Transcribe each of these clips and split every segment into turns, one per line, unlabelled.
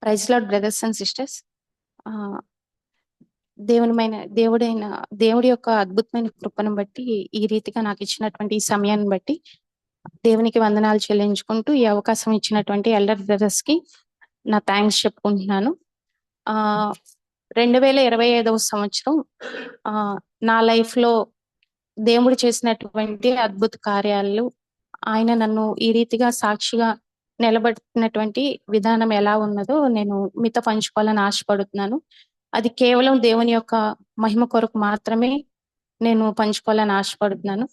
Praise lord brothers and sisters. Ah, దేవుడైన దేవుడి యొక్క అద్భుతమైన కృపను బట్టి, ఈ రీతిగా నాకిచ్చినటువంటి ఈ సమయాన్ని బట్టి దేవునికి వందనాలు చెల్లించుకుంటూ, ఈ అవకాశం ఇచ్చినటువంటి ఎల్డర్ బ్రదర్స్‌కి నా థాంక్స్ చెప్పుకుంటున్నాను. ఆహ్, 2025వ సంవత్సరం ఆహ్, నా లైఫ్‌లో దేవుడు చేసినటువంటి అద్భుత కార్యాలు, ఆయన నన్ను ఈ రీతిగా సాక్షిగా నిలబెట్టినటువంటి విధానం ఎలా ఉన్నదో నేను మీతో పంచుకోవాలని ఆశపడుతున్నాను. అది కేవలం దేవుని యొక్క మహిమ కొరకు మాత్రమే నేను పంచుకోవాలని ఆశపడుతున్నాను.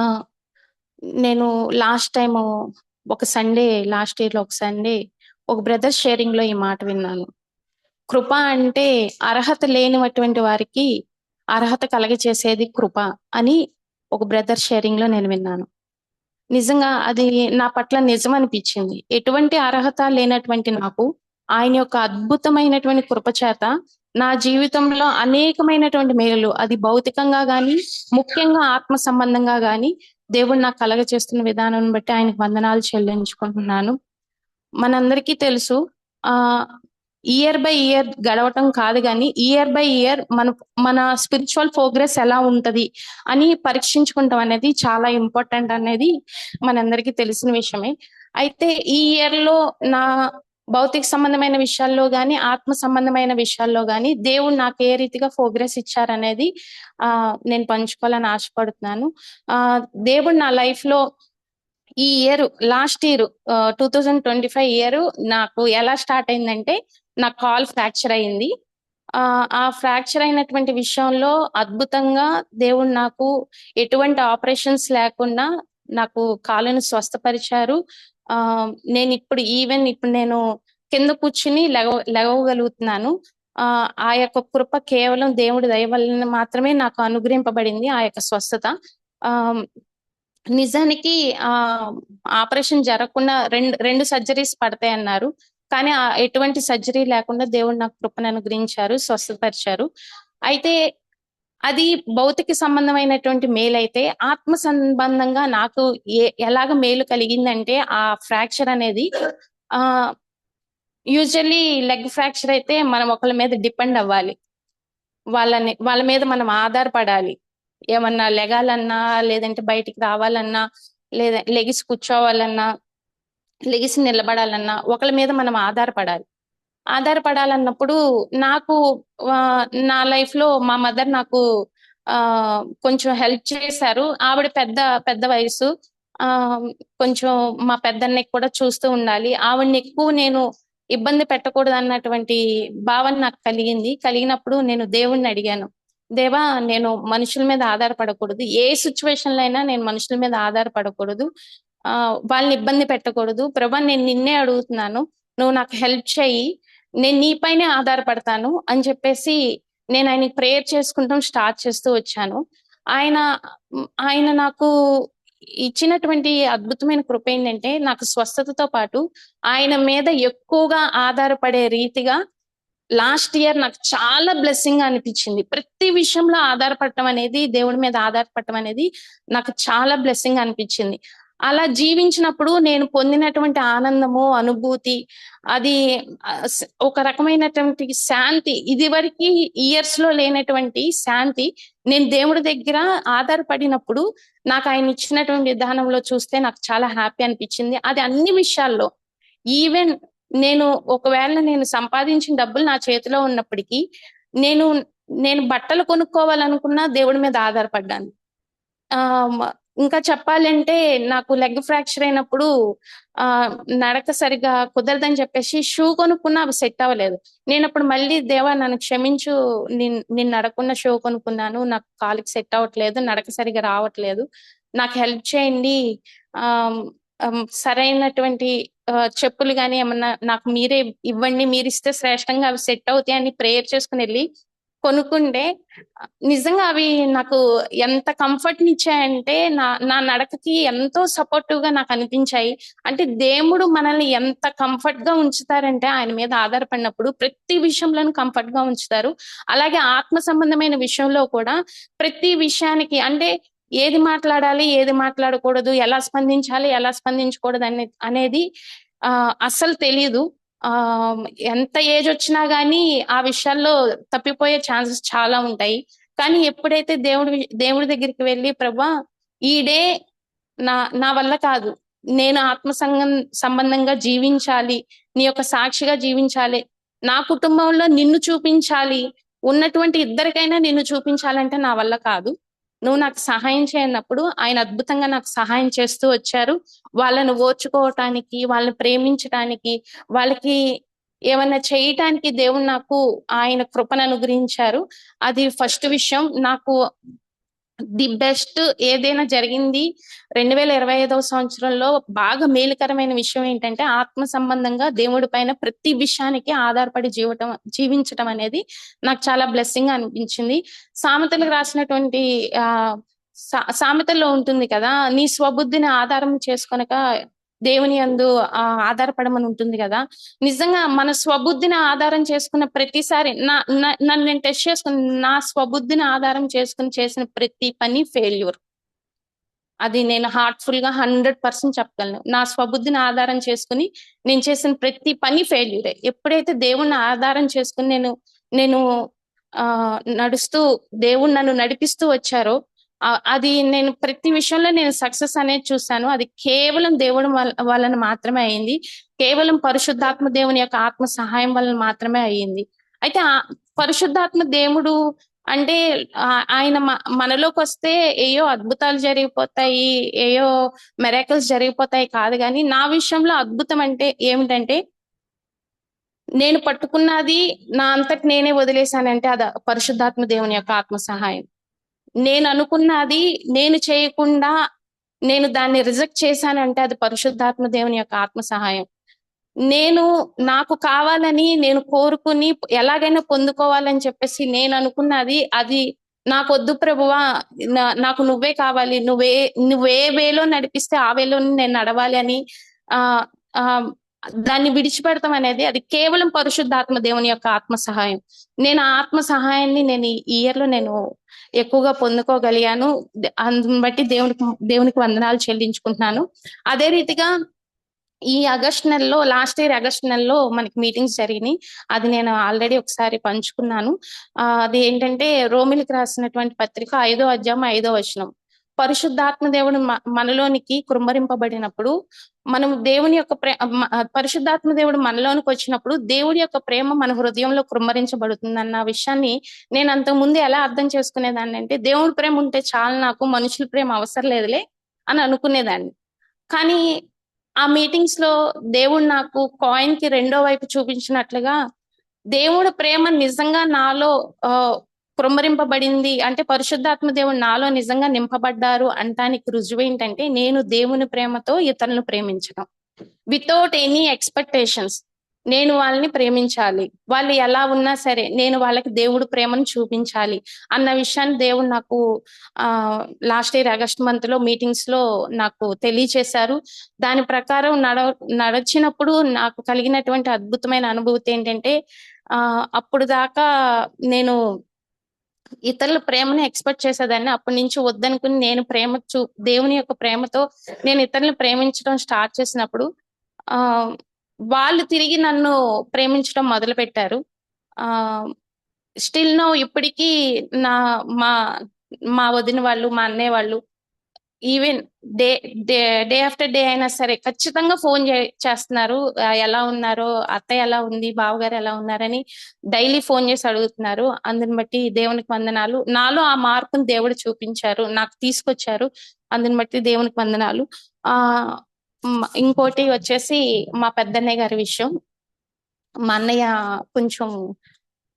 ఆహ్, నేను లాస్ట్ టైము లాస్ట్ ఇయర్‌లో ఒక సండే ఒక బ్రదర్ షేరింగ్‌లో ఈ మాట విన్నాను. కృప అంటే అర్హత లేనివటువంటి వారికి అర్హత కలగచేసేది కృప అని ఒక బ్రదర్ షేరింగ్‌లో నేను విన్నాను. నిజంగా అది నా పట్ల నిజమనిపిచ్చింది. ఎటువంటి అర్హత లేనటువంటి నాకు, ఆయన యొక్క అద్భుతమైనటువంటి కృప చేత నా జీవితంలో అనేకమైనటువంటి మేలులు, అది భౌతికంగా గానీ, ముఖ్యంగా ఆత్మ సంబంధంగా గానీ, దేవుడు నాకు కలగచేస్తున్న విధానాన్ని బట్టి ఆయనకు వందనాలు చెల్లించుకుంటున్నాను. మనందరికీ తెలుసు ఆహ్, ఇయర్ బై ఇయర్ గడవటం కాదు గానీ, ఇయర్ బై ఇయర్ మన స్పిరిచువల్ ప్రోగ్రెస్ ఎలా ఉంటది అని పరీక్షించుకుంటాం అనేది చాలా ఇంపార్టెంట్ అనేది మనందరికీ తెలిసిన విషయమే. అయితే ఈ ఇయర్‌లో నా భౌతిక సంబంధమైన విషయాల్లో గానీ, ఆత్మ సంబంధమైన విషయాల్లో గానీ, దేవుడు నాకు ఏ రీతిగా ప్రోగ్రెస్ ఇచ్చారనేది నేను పంచుకోవాలని ఆశపడుతున్నాను. దేవుడు నా లైఫ్‌లో ఈ లాస్ట్ ఇయర్ 2025 నాకు ఎలా స్టార్ట్ అయిందంటే, నా కాలు ఫ్రాక్చర్ అయింది. ఆ ఫ్రాక్చర్ అయినటువంటి విషయంలో అద్భుతంగా దేవుడు నాకు ఎటువంటి ఆపరేషన్స్ లేకుండా నాకు కాలుని స్వస్థపరిచారు. ఇప్పుడు నేను కింద కూర్చుని లెగవగలుగుతున్నాను. ఆ యొక్క కృప కేవలం దేవుడి దయ వలన మాత్రమే నాకు అనుగ్రహింపబడింది ఆ యొక్క స్వస్థత. ఆహ్, నిజానికి ఆపరేషన్ జరగకుండా రెండు సర్జరీస్ పడతాయన్నారు. కానీ ఎటువంటి సర్జరీ లేకుండా దేవుడు నాకు కృపను అనుగ్రహించారు, స్వస్థపరిచారు. అయితే అది భౌతిక సంబంధమైనటువంటి మేలైతే, ఆత్మ సంబంధంగా నాకు ఎలాగ మేలు కలిగిందంటే, ఆ ఫ్రాక్చర్ అనేది ఆహ్, యూజువల్లీ లెగ్ ఫ్రాక్చర్ అయితే మనం ఒకళ్ళ మీద డిపెండ్ అవ్వాలి. వాళ్ళ మీద మనం ఆధారపడాలి. ఏమన్నా లెగాలన్నా, లేదంటే బయటికి రావాలన్నా, లేదా లెగిసి కూర్చోవాలన్నా, లెగిసి నిలబడాలన్నా ఒకళ్ళ మీద మనం ఆధారపడాలి. ఆధారపడాలన్నప్పుడు నాకు నా లైఫ్‌లో మా మదర్ నాకు కొంచెం హెల్ప్ చేశారు. ఆవిడ పెద్ద పెద్ద వయసు. ఆహ్, కొంచెం మా పెద్దన్నయ్యకి కూడా చూస్తూ ఉండాలి. ఆవిడని ఎక్కువ నేను ఇబ్బంది పెట్టకూడదన్నటువంటి భావన నాకు కలిగింది. కలిగినప్పుడు నేను దేవుడిని అడిగాను. దేవా, నేను మనుషుల మీద ఆధారపడకూడదు. ఏ సిట్యుయేషన్‌లో అయినా నేను మనుషుల మీద ఆధారపడకూడదు. వాళ్ళని ఇబ్బంది పెట్టకూడదు. ప్రభా, నేను నిన్నే అడుగుతున్నాను. నువ్వు నాకు హెల్ప్ చెయ్యి. నేను నీ పైనే ఆధారపడతాను అని చెప్పేసి నేను ఆయనకి ప్రేయర్ చేసుకుంటం స్టార్ట్ చేస్తూ వచ్చాను. ఆయన ఆయన నాకు ఇచ్చినటువంటి అద్భుతమైన కృప ఏంటంటే, నాకు స్వస్థతతో పాటు ఆయన మీద ఎక్కువగా ఆధారపడే రీతిగా లాస్ట్ ఇయర్ నాకు చాలా బ్లెస్సింగ్‌గా అనిపిచ్చింది. ప్రతి విషయంలో ఆధారపడటం అనేది, దేవుడి మీద ఆధారపడటం అనేది నాకు చాలా బ్లెస్సింగ్‌గా అనిపిచ్చింది. అలా జీవించినప్పుడు నేను పొందినటువంటి ఆనందము, అనుభూతి అది ఒక రకమైనటువంటి శాంతి, ఇదివరకి ఇయర్స్‌లో లేనటువంటి శాంతి నేను దేవుడి దగ్గర ఆధారపడినప్పుడు నాకు ఆయన ఇచ్చినటువంటి విధానంలో చూస్తే నాకు చాలా హ్యాపీ అనిపిచ్చింది. అది అన్ని విషయాల్లో. ఈవెన్ నేను సంపాదించిన డబ్బులు నా చేతిలో ఉన్నప్పటికీ, నేను నేను బట్టలు కొనుక్కోవాలనుకున్నా దేవుడి మీద ఆధారపడ్డాను. ఆహ్, మ ఇంకా చెప్పాలంటే నాకు లెగ్ ఫ్రాక్చర్ అయినప్పుడు ఆహ్, నడక సరిగ్గా కుదరదని చెప్పేసి షూ కొనుక్కున్నా అవి సెట్ అవ్వలేదు. నేనప్పుడు మళ్ళీ దేవా నన్ను క్షమించు, నేను నడకున్న షూ కొనుక్కున్నాను. నాకు కాలికి సెట్ అవ్వట్లేదు. నడక సరిగ్గా రావట్లేదు. నాకు హెల్ప్ చేయండి. ఆహ్, సరైనటువంటి చెప్పులు గాని ఏమన్నా నాకు మీరే ఇవ్వండి. మీరిస్తే శ్రేష్టంగా అవి సెట్ అవుతాయని ప్రేయర్ చేసుకొనెళ్ళి కొనుక్కుంటే నిజంగా అవి నాకు ఎంత కంఫర్ట్‌నిచ్చాయంటే నా నా నడకకి ఎంతో సపోర్టివ్‌గా నాకనిపించాయి. అంటే దేవుడు మనల్ని ఎంత కంఫర్ట్‌గా ఉంచుతారంటే ఆయన మీద ఆధారపడినప్పుడు ప్రతి విషయంలోనూ కంఫర్ట్‌గా ఉంచుతారు. అలాగే ఆత్మ సంబంధమైన విషయంలో కూడా ప్రతి విషయానికి అంటే ఏది మాట్లాడాలి, ఏది మాట్లాడకూడదు, ఎలా స్పందించాలి, ఎలా స్పందించకూడదు అనేది అస్సలు తెలీదు. ఎంత ఏజ్ వచ్చినా గానీ ఆ విషయాల్లో తప్పిపోయే ఛాన్సెస్ చాలా ఉంటాయి. కానీ ఎప్పుడైతే దేవుడి దగ్గరికి వెళ్ళి ప్రభా ఈ డే నా నా వల్ల కాదు. నేను సంబంధంగా జీవించాలి. నీ యొక్క సాక్షిగా జీవించాలి. నా కుటుంబంలో నిన్ను చూపించాలి. ఉన్నటువంటి ఇద్దరికైనా నిన్ను చూపించాలంటే నా వల్ల కాదు. నువ్వు నాకు సహాయం చేయనప్పుడు ఆయన అద్భుతంగా నాకు సహాయం చేస్తూ వచ్చారు. వాళ్ళని ఓర్చుకోవటానికి, వాళ్ళని ప్రేమించటానికి, వాళ్ళకి ఏమన్నా చేయటానికి దేవుడు నాకు ఆయన కృపను అనుగ్రహించారు. అది ఫస్ట్ విషయం. నాకు ది బెస్ట్ ఏదైనా జరిగింది 2025వ సంవత్సరంలో బాగా మేలుకరమైన విషయం ఏంటంటే ఆత్మ సంబంధంగా దేవుడి పైన ప్రతి విషయానికి ఆధారపడి జీవించటం అనేది నాకు చాలా బ్లెస్సింగ్ అనిపించింది. సామెతలకు రాసినటువంటి ఆ సామెతల్లో ఉంటుంది కదా, నీ స్వబుద్ధిని ఆధారం చేసుకొనక దేవుని యందు ఆధారపడమని ఉంటుంది కదా. నిజంగా మన స్వబుద్ధిని ఆధారం చేసుకున్న ప్రతిసారి నన్ను నేను టెస్ట్ చేసుకుని నా స్వబుద్ధిని ఆధారం చేసుకుని చేసిన ప్రతి పని ఫెయిల్యూర్. అది నేను హార్ట్ఫుల్ గా 100% చెప్పగలను. నా స్వబుద్ధిని ఆధారం చేసుకుని నేను చేసిన ప్రతి పని ఫెయిల్యూరే. ఎప్పుడైతే దేవుణ్ణి ఆధారం చేసుకుని నేను నడుస్తూ దేవుడు నన్ను నడిపిస్తూ వచ్చారో అది నేను ప్రతి విషయంలో నేను సక్సెస్ అనేది చూశాను. అది కేవలం దేవుడు వలన మాత్రమే అయింది. కేవలం పరిశుద్ధాత్మ దేవుని యొక్క ఆత్మ సహాయం వలన మాత్రమే అయ్యింది. అయితే పరిశుద్ధాత్మ దేవుడు అంటే ఆయన మనలోకి వస్తే ఏయో అద్భుతాలు జరిగిపోతాయి, ఏయో మెరాకిల్స్ జరిగిపోతాయి కాదు. కానీ నా విషయంలో అద్భుతం అంటే ఏమిటంటే నేను పట్టుకున్నది నా అంతటి నేనే వదిలేశానంటే అది పరిశుద్ధాత్మ దేవుని యొక్క ఆత్మ సహాయం. నేను అనుకున్నది నేను చేయకుండా నేను దాన్ని రిజెక్ట్ చేశానంటే అది పరిశుద్ధాత్మ దేవుని యొక్క ఆత్మ సహాయం. నాకు కావాలని నేను కోరుకుని ఎలాగైనా పొందుకోవాలని చెప్పేసి నేను అనుకున్నది అది నాకొద్దు ప్రభువా, నాకు నువ్వే కావాలి, నువ్వే వేలో నడిపిస్తే ఆ వేలోని నేను నడవాలి అని దాన్ని విడిచిపెడతాం అనేది అది కేవలం పరిశుద్ధాత్మ దేవుని యొక్క ఆత్మ సహాయం. నేను ఆ ఆత్మ సహాయాన్ని నేను ఈ ఇయర్ లో నేను ఎక్కువగా పొందుకోగలిగాను. అందుని బట్టి దేవునికి వందనాలు చెల్లించుకుంటున్నాను. అదే రీతిగా ఈ ఆగస్ట్ నెలలో లాస్ట్ ఇయర్ ఆగస్ట్ నెలలో మనకి మీటింగ్స్ జరిగినాయి. అది నేను ఆల్రెడీ ఒకసారి పంచుకున్నాను. అది ఏంటంటే రోమిలికి రాసినటువంటి పత్రిక 5వ అధ్యాయం 5వ వచనం. పరిశుద్ధాత్మ దేవుడు మనలోనికి కృమ్మరింపబడినప్పుడు మనం దేవుని యొక్క పరిశుద్ధాత్మ దేవుడు మనలోనికి వచ్చినప్పుడు దేవుడి యొక్క ప్రేమ మన హృదయంలో కృమ్మరించబడుతుంది అన్న విషయాన్ని నేను అంతకు ముందు ఎలా అర్థం చేసుకునేదాన్ని అంటే దేవుడి ప్రేమ ఉంటే చాలు, నాకు మనుషుల ప్రేమ అవసరం లేదులే అని అనుకునేదాన్ని. కానీ ఆ మీటింగ్స్ లో దేవుడు నాకు కాయిన్ కి రెండో వైపు చూపించినట్లుగా దేవుడు ప్రేమ నిజంగా నాలో కృమ్మరింపబడింది అంటే పరిశుద్ధాత్మ దేవుడు నాలో నిజంగా నింపబడ్డారు అంటానికి రుజువు ఏంటంటే నేను దేవుని ప్రేమతో ఇతరులను ప్రేమించడం వితౌట్ ఎనీ ఎక్స్పెక్టేషన్స్. నేను వాళ్ళని ప్రేమించాలి, వాళ్ళు ఎలా ఉన్నా సరే నేను వాళ్ళకి దేవుడు ప్రేమను చూపించాలి అన్న విషయాన్ని దేవుడు నాకు లాస్ట్ ఇయర్ ఆగస్ట్ మంత్ లో మీటింగ్స్ లో నాకు తెలియచేశారు. దాని ప్రకారం నడిచినప్పుడు నాకు కలిగినటువంటి అద్భుతమైన అనుభూతి ఏంటంటే అప్పుడు దాకా నేను ఇతరుల ప్రేమను ఎక్స్పెక్ట్ చేసేదాన్ని. అప్పటి నుంచి వద్దనుకుని నేను దేవుని యొక్క ప్రేమతో నేను ఇతరులను ప్రేమించడం స్టార్ట్ చేసినప్పుడు వాళ్ళు తిరిగి నన్ను ప్రేమించడం మొదలు పెట్టారు. స్టిల్ నో ఇప్పటికీ మా వదిన వాళ్ళు, మా అన్నయ్య వాళ్ళు ఈవెన్ డే ఆఫ్టర్ డే అయినా సరే ఖచ్చితంగా ఫోన్ చేస్తున్నారు. ఎలా ఉన్నారో, అత్తయ్య ఎలా ఉంది, బావగారు ఎలా ఉన్నారని డైలీ ఫోన్ చేసి అడుగుతున్నారు. అందుని బట్టి దేవునికి వందనాలు. నాలో ఆ మార్పును దేవుడు చూపించారు, నాకు తీసుకొచ్చారు. అందుని బట్టి దేవునికి వందనాలు. ఇంకోటి వచ్చేసి మా పెద్దన్నయ్య గారి విషయం. మా అన్నయ్య కొంచెం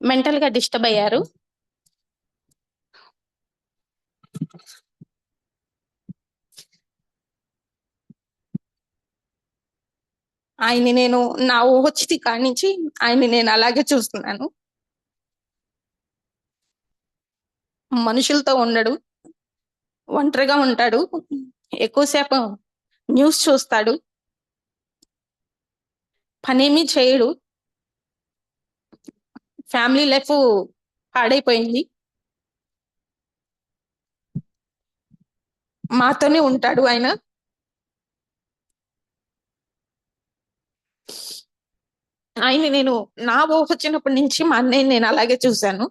మెంటల్ గా డిస్టర్బ్ అయ్యారు. ఆయన్ని నేను నా ఊహొచ్చి కాడి నుంచి ఆయన్ని నేను అలాగే చూస్తున్నాను. మనుషులతో ఉండడు, ఒంటరిగా ఉంటాడు, ఎక్కువసేపు న్యూస్ చూస్తాడు, పనేమీ చేయడు, ఫ్యామిలీ లైఫ్ పాడైపోయింది. మాతోనే ఉంటాడు ఆయన.
ఆయన నేను నా ఊహ వచ్చినప్పటి నుంచి మా అన్నయ్య నేను అలాగే చూశాను.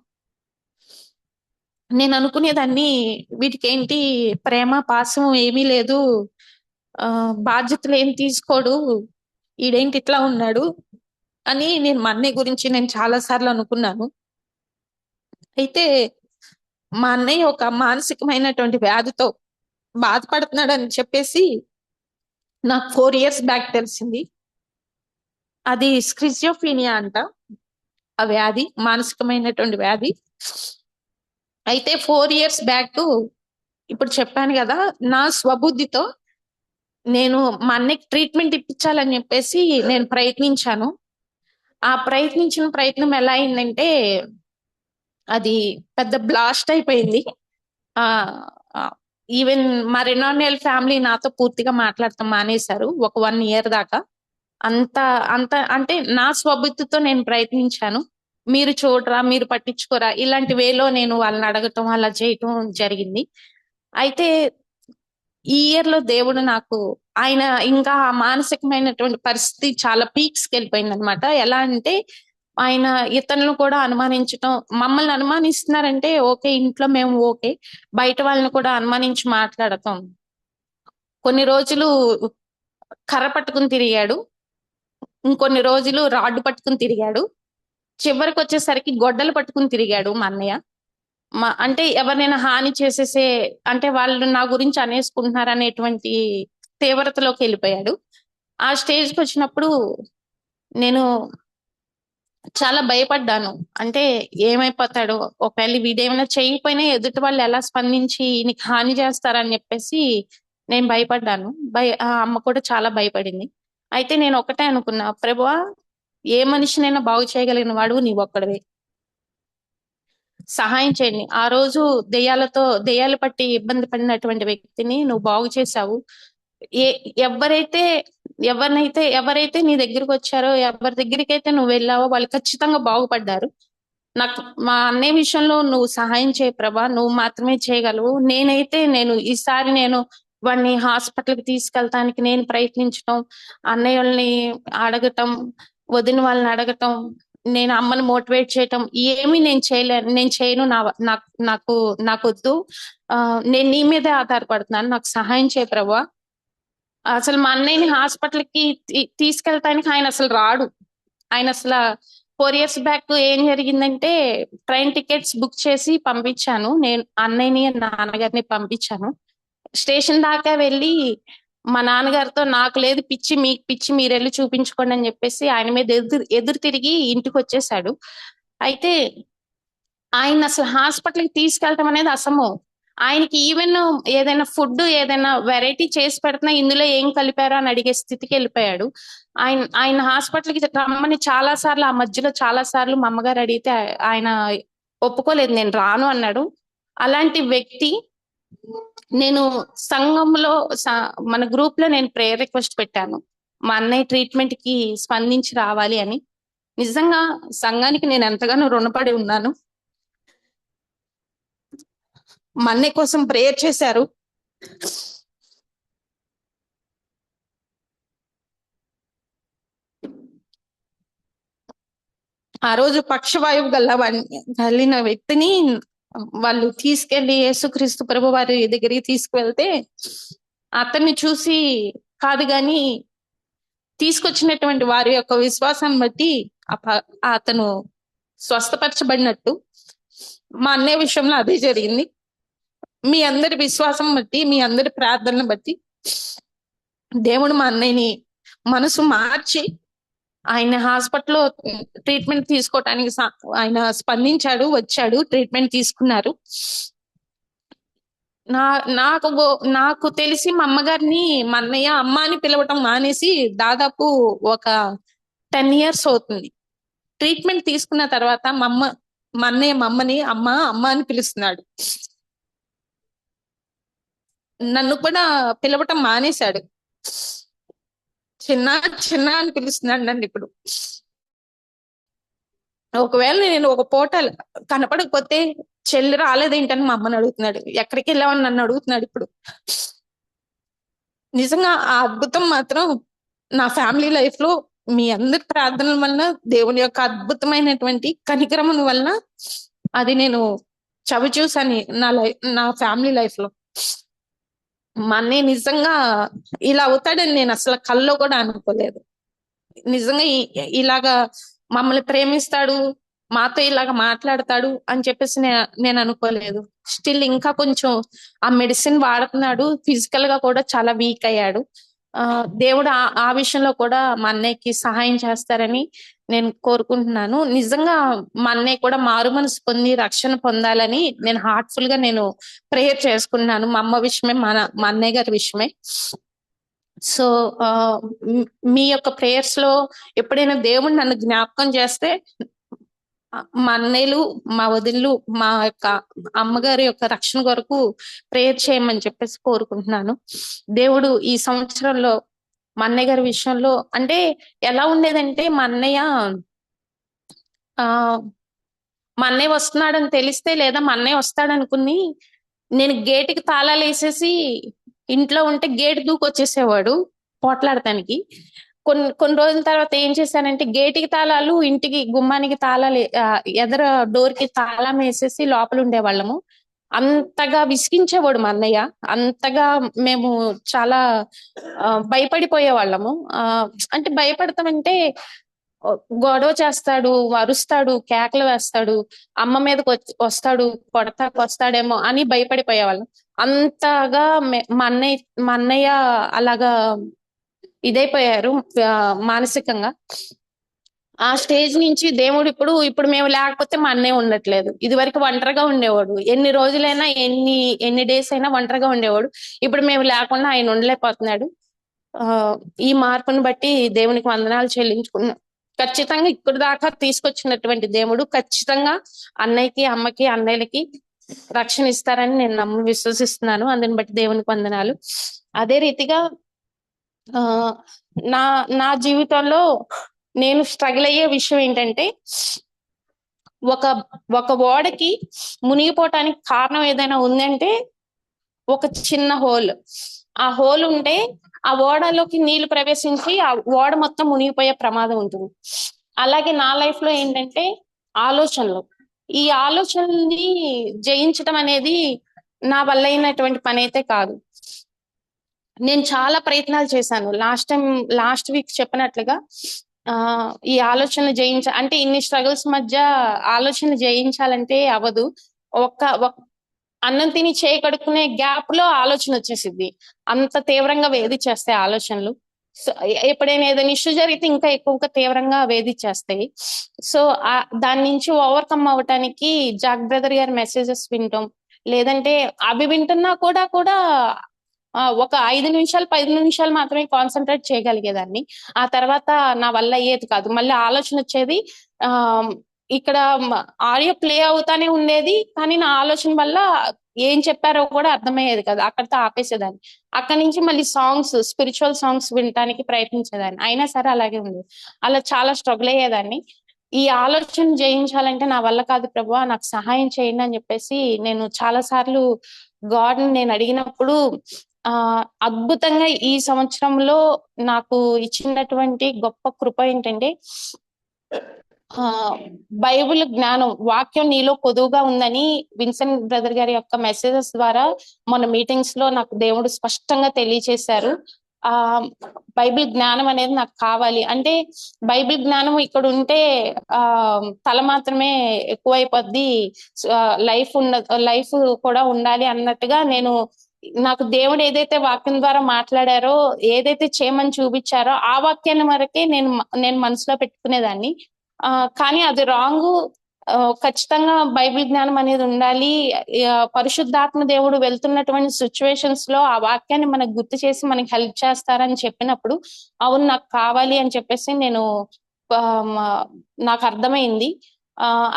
నేను అనుకునేదాన్ని వీటికి ఏంటి ప్రేమ పాసం ఏమీ లేదు, బాధ్యతలు ఏం తీసుకోడు, ఈడేంటి ఇట్లా ఉన్నాడు అని నేను మా అన్నయ్య గురించి నేను చాలా సార్లు అనుకున్నాను. అయితే మా అన్నయ్య ఒక మానసికమైనటువంటి వ్యాధితో బాధపడుతున్నాడని చెప్పేసి నాకు 4 years బ్యాక్ తెలిసింది. అది స్క్రిజోఫీనియా అంట. ఆ వ్యాధి మానసికమైనటువంటి వ్యాధి. అయితే 4 years బ్యాక్ ఇప్పుడు చెప్పాను కదా, నా స్వబుద్ధితో నేను మా అన్నయ్యకి ట్రీట్మెంట్ ఇప్పించాలని చెప్పేసి నేను ప్రయత్నించాను. ఆ ప్రయత్నించిన ప్రయత్నం ఎలా అయిందంటే అది పెద్ద బ్లాస్ట్ అయిపోయింది. ఆ ఈవెన్ మా రెనానియల్ ఫ్యామిలీ నాతో పూర్తిగా మాట్లాడటం మానేశారు ఒక 1 year దాకా. అంత అంత అంటే నా స్వబుద్ధితో నేను ప్రయత్నించాను. మీరు చూడరా, మీరు పట్టించుకోరా, ఇలాంటి వేలో నేను వాళ్ళని అడగటం అలా చేయటం జరిగింది. అయితే ఈ ఇయర్ లో దేవుడు నాకు ఆయన ఇంకా మానసికమైనటువంటి పరిస్థితి చాలా పీక్స్కి వెళ్ళిపోయింది అనమాట. ఎలా అంటే ఆయన ఇతరులను కూడా అనుమానించటం, మమ్మల్ని అనుమానిస్తున్నారంటే ఓకే, ఇంట్లో మేము ఓకే, బయట వాళ్ళని కూడా అనుమానించి మాట్లాడటం. కొన్ని రోజులు కర్ర పట్టుకుని తిరిగాడు, ఇంకొన్ని రోజులు రాడ్డు పట్టుకుని తిరిగాడు, చివరికి వచ్చేసరికి గొడ్డలు పట్టుకుని తిరిగాడు మా అన్నయ్య. అంటే ఎవరినైనా హాని చేసేసే, అంటే వాళ్ళు నా గురించి అనేసుకుంటున్నారు అనేటువంటి తీవ్రతలోకి వెళ్ళిపోయాడు. ఆ స్టేజ్కి వచ్చినప్పుడు నేను చాలా భయపడ్డాను. అంటే ఏమైపోతాడో, ఒకవేళ వీడేమైనా చేయకపోయినా ఎదుటి వాళ్ళు ఎలా స్పందించి నీకు హాని చేస్తారని చెప్పేసి నేను భయపడ్డాను. అమ్మ కూడా చాలా భయపడింది. అయితే నేను ఒకటే అనుకున్నా, ప్రభువా, ఏ మనిషినైనా బాగు చేయగలిగిన వాడు నీ ఒక్కడివే, సహాయం చేయండి. ఆ రోజు దెయ్యాలు పట్టి ఇబ్బంది పడినటువంటి వ్యక్తిని నువ్వు బాగు చేశావు. ఏ ఎవరైతే ఎవరైతే నీ దగ్గరికి వచ్చారో, ఎవరి దగ్గరికైతే నువ్వు వెళ్ళావో వాళ్ళు ఖచ్చితంగా బాగుపడ్డారు. నాకు మా అన్నయ్య విషయంలో నువ్వు సహాయం చేయ ప్రభా, నువ్వు మాత్రమే చేయగలవు. ఈసారి నేను వాడిని హాస్పిటల్కి తీసుకెళ్తానికి నేను ప్రయత్నించటం, అన్నయ్యల్ని అడగటం, వదిన వాళ్ళని అడగటం, నేను అమ్మని మోటివేట్ చేయటం ఏమీ నేను చేయను. నాకు నాకొద్దు, నేను నీ మీదే ఆధారపడుతున్నాను, నాకు సహాయం చేయ ప్రభా. అసలు మా అన్నయ్యని హాస్పిటల్కి తీసుకెళ్తానికి ఆయన అసలు రాడు. ఆయన అసలు 4 years బ్యాక్ ఏం జరిగిందంటే ట్రైన్ టికెట్స్ బుక్ చేసి పంపించాను, నేను అన్నయ్యని నాన్నగారిని పంపించాను. స్టేషన్ దాకా వెళ్ళి మా నాన్నగారితో నాకు లేదు పిచ్చి, మీకు పిచ్చి, మీరు వెళ్ళి చూపించుకోండి అని చెప్పేసి ఆయన మీద ఎదురు తిరిగి ఇంటికి వచ్చేసాడు. అయితే ఆయన అసలు హాస్పిటల్కి తీసుకెళ్ళటం అనేది అసము. ఆయనకి ఈవెన్ ఏదైనా ఫుడ్ ఏదైనా వెరైటీ చేసి పెడుతున్నా ఇందులో ఏం కలిపారో అని అడిగే స్థితికి వెళ్ళిపోయాడు. ఆయన హాస్పిటల్కి రమ్మని చాలా సార్లు, ఆ మధ్యలో చాలా సార్లు మా అమ్మగారు అడిగితే ఆయన ఒప్పుకోలేదు, నేను రాను అన్నాడు. అలాంటి వ్యక్తి నేను సంఘంలో మన గ్రూప్ లో నేను ప్రేయర్ రిక్వెస్ట్ పెట్టాను, మా అన్నయ్య ట్రీట్మెంట్ కి స్పందించి రావాలి అని. నిజంగా సంఘానికి నేను ఎంతగానో రుణపడి ఉన్నాను. మా అన్నయ్య కోసం ప్రేయర్ చేశారు. ఆ రోజు పక్షవాయువు కలిగిన వ్యక్తిని వాళ్ళు తీసుకెళ్లి యేసుక్రీస్తు ప్రభు వారి దగ్గరికి తీసుకువెళ్తే అతన్ని చూసి కాదు గాని తీసుకొచ్చినటువంటి వారి యొక్క విశ్వాసాన్ని బట్టి అతను స్వస్థపరచబడినట్టు మా అన్నయ్య విషయంలో అదే జరిగింది. మీ అందరి విశ్వాసం బట్టి, మీ అందరి ప్రార్థనను బట్టి దేవుడు మా అన్నయ్యని మనసు మార్చి ఆయన హాస్పిటల్లో ట్రీట్మెంట్ తీసుకోవటానికి ఆయన స్పందించాడు, వచ్చాడు, ట్రీట్మెంట్ తీసుకున్నారు. నాకు తెలిసి మా అమ్మగారిని మా అన్నయ్య అమ్మ అని పిలవటం మానేసి దాదాపు ఒక 10 years అవుతుంది. ట్రీట్మెంట్ తీసుకున్న తర్వాత మా అన్నయ్య మా అమ్మని అమ్మ అమ్మ అని పిలుస్తున్నాడు. నన్ను కూడా పిలవటం మానేశాడు, చిన్న చిన్న అని పిలుస్తున్నాడు నన్ను ఇప్పుడు. ఒకవేళ నేను ఒక పూట కనపడకపోతే చెల్లి రాలేదేంటని మా అమ్మని అడుగుతున్నాడు, ఎక్కడికి వెళ్ళావని నన్ను అడుగుతున్నాడు ఇప్పుడు. నిజంగా ఆ అద్భుతం మాత్రం నా ఫ్యామిలీ లైఫ్ లో మీ అందరి ప్రార్థనల వలన దేవుని యొక్క అద్భుతమైనటువంటి కనికరముల వలన అది నేను చవి చూసాను నా ఫ్యామిలీ లైఫ్ లో. మా అన్నయ్య నిజంగా ఇలా అవుతాడని నేను అసలు కల్లో కూడా అనుకోలేదు. నిజంగా ఇలాగా మమ్మల్ని ప్రేమిస్తాడు, మాతో ఇలాగ మాట్లాడతాడు అని చెప్పేసి నేను అనుకోలేదు. స్టిల్ ఇంకా కొంచెం ఆ మెడిసిన్ వాడుతున్నాడు, ఫిజికల్ గా కూడా చాలా వీక్ అయ్యాడు. దేవుడు ఆ విషయంలో కూడా మా అన్నయ్యకి సహాయం చేస్తారని నేను కోరుకుంటున్నాను. నిజంగా మా అన్నయ్య కూడా మారు మనసు పొంది రక్షణ పొందాలని నేను హార్ట్ఫుల్ గా నేను ప్రేయర్ చేసుకున్నాను. మా అమ్మ విషయమే, మా అన్నయ్య గారి విషయమే. సో మీ యొక్క ప్రేయర్స్ లో ఎప్పుడైనా దేవుడు నన్ను జ్ఞాపకం చేస్తే మా అన్నయ్యలు, మా వదిళ్ళు, మా యొక్క అమ్మగారి యొక్క రక్షణ కొరకు ప్రేయర్ చేయమని చెప్పేసి కోరుకుంటున్నాను. దేవుడు ఈ సంవత్సరంలో మా అన్నయ్య గారి విషయంలో అంటే ఎలా ఉండేదంటే మా అన్నయ్య వస్తున్నాడని తెలిస్తే లేదా మా అన్నయ్య వస్తాడనుకుని నేను గేటుకి తాళాలు వేసేసి ఇంట్లో ఉంటే గేట్ దూకొచ్చేసేవాడు పోట్లాడటానికి. కొన్ని రోజుల తర్వాత ఏం చేశానంటే గేటుకి తాళాలు, ఇంటికి గుమ్మానికి తాళాలు, ఎదర డోర్ కి తాళం వేసేసి లోపల ఉండేవాళ్ళము. అంతగా విసిగించేవాడు మా అన్నయ్య. అంతగా మేము చాలా భయపడిపోయే వాళ్ళము. అంటే భయపడతామంటే గొడవ చేస్తాడు, అరుస్తాడు, కేకలు వేస్తాడు, అమ్మ మీదకి వస్తాడు, కొడతాకు వస్తాడేమో అని భయపడిపోయేవాళ్ళం. అంతగా మా అన్నయ్య అలాగా ఇదైపోయారు మానసికంగా. ఆ స్టేజ్ నుంచి దేవుడు ఇప్పుడు మేము లేకపోతే మా అన్నయ్య ఉండట్లేదు. ఇది వరకు ఒంటరిగా ఉండేవాడు. ఎన్ని రోజులైనా ఎన్ని డేస్ అయినా ఒంటరిగా ఉండేవాడు. ఇప్పుడు మేము లేకుండా ఆయన ఉండలేకపోతున్నాడు. ఈ మార్పును బట్టి దేవునికి వందనాలు చెల్లించుకున్నాం. ఖచ్చితంగా ఇక్కడ దాకా తీసుకొచ్చినటువంటి దేవుడు ఖచ్చితంగా అన్నయ్యకి, అమ్మకి, అన్నయ్యలకి రక్షణ ఇస్తారని నేను విశ్వసిస్తున్నాను. అందుని బట్టి దేవునికి వందనాలు. అదే రీతిగా నా జీవితంలో నేను స్ట్రగుల్ అయ్యే విషయం ఏంటంటే ఒక ఓడకి మునిగిపోవటానికి కారణం ఏదైనా ఉందంటే ఒక చిన్న హోల్. ఆ హోల్ ఉంటే ఆ ఓడలోకి నీళ్లు ప్రవేశించి ఆ ఓడ మొత్తం మునిగిపోయే ప్రమాదం ఉంటుంది. అలాగే నా లైఫ్ లో ఏంటంటే ఆలోచనలు, ఈ ఆలోచనల్ని జయించడం అనేది నా వల్ల అయినటువంటి పని అయితే కాదు. నేను చాలా ప్రయత్నాలు చేశాను. లాస్ట్ వీక్ చెప్పినట్లుగా ఈ ఆలోచనలు అంటే ఇన్ని స్ట్రగుల్స్ మధ్య ఆలోచనలు జయించాలంటే అవ్వదు. అన్నం తిని చేయి కడుక్కునే గ్యాప్ లో ఆలోచన వచ్చేసిద్ది. అంత తీవ్రంగా వేధించేస్తాయి ఆలోచనలు. సో ఎప్పుడైనా ఏదైనా ఇష్యూ జరిగితే ఇంకా ఎక్కువగా తీవ్రంగా వేధించేస్తాయి. సో దాని నుంచి ఓవర్కమ్ అవ్వటానికి జాక్ బ్రదర్ గారి మెసేజెస్ వింటాం, లేదంటే అవి వింటున్నా కూడా ఒక 5 నిమిషాలు 10 నిమిషాలు మాత్రమే కాన్సన్ట్రేట్ చేయగలిగేదాన్ని. ఆ తర్వాత నా వల్ల అయ్యేది కాదు. మళ్ళీ ఆలోచన వచ్చేది. ఇక్కడ ఆడియో ప్లే అవుతానే ఉండేది, కానీ నా ఆలోచన వల్ల ఏం చెప్పారో కూడా అర్థమయ్యేది కాదు. అక్కడితో ఆపేసేదాన్ని. అక్కడి నుంచి మళ్ళీ స్పిరిచువల్ సాంగ్స్ వినటానికి ప్రయత్నించేదాన్ని. అయినా సరే అలాగే ఉంది. అలా చాలా స్ట్రగుల్ అయ్యేదాన్ని. ఈ ఆలోచన జయించాలంటే నా వల్ల కాదు ప్రభువా, నాకు సహాయం చేయండి అని చెప్పేసి నేను చాలా సార్లు గాడ్ ని నేను అడిగినప్పుడు అద్భుతంగా ఈ సంవత్సరంలో నాకు ఇచ్చినటువంటి గొప్ప కృప ఏంటంటే బైబిల్ జ్ఞానం, వాక్యం నీలో కొదువుగా ఉందని విన్సెంట్ బ్రదర్ గారి యొక్క మెసేజెస్ ద్వారా మొన్న మీటింగ్స్ లో నాకు దేవుడు స్పష్టంగా తెలియచేశారు. బైబిల్ జ్ఞానం అనేది నాకు కావాలి అంటే, బైబిల్ జ్ఞానం ఇక్కడ ఉంటే తల మాత్రమే ఎక్కువైపోద్ది, లైఫ్ కూడా ఉండాలి అన్నట్టుగా నాకు దేవుడు ఏదైతే వాక్యం ద్వారా మాట్లాడారో, ఏదైతే చేయమని చూపించారో ఆ వాక్యాన్ని వరకే నేను మనసులో పెట్టుకునేదాన్ని. కానీ అది రాంగ్. ఖచ్చితంగా బైబిల్ జ్ఞానం అనేది ఉండాలి. పరిశుద్ధాత్మ దేవుడు వెళ్తున్నటువంటి సిచ్యువేషన్స్ లో ఆ వాక్యాన్ని మనకు గుర్తు చేసి మనకి హెల్ప్ చేస్తారని చెప్పినప్పుడు అవును నాకు కావాలి అని చెప్పేసి నాకు అర్థమైంది.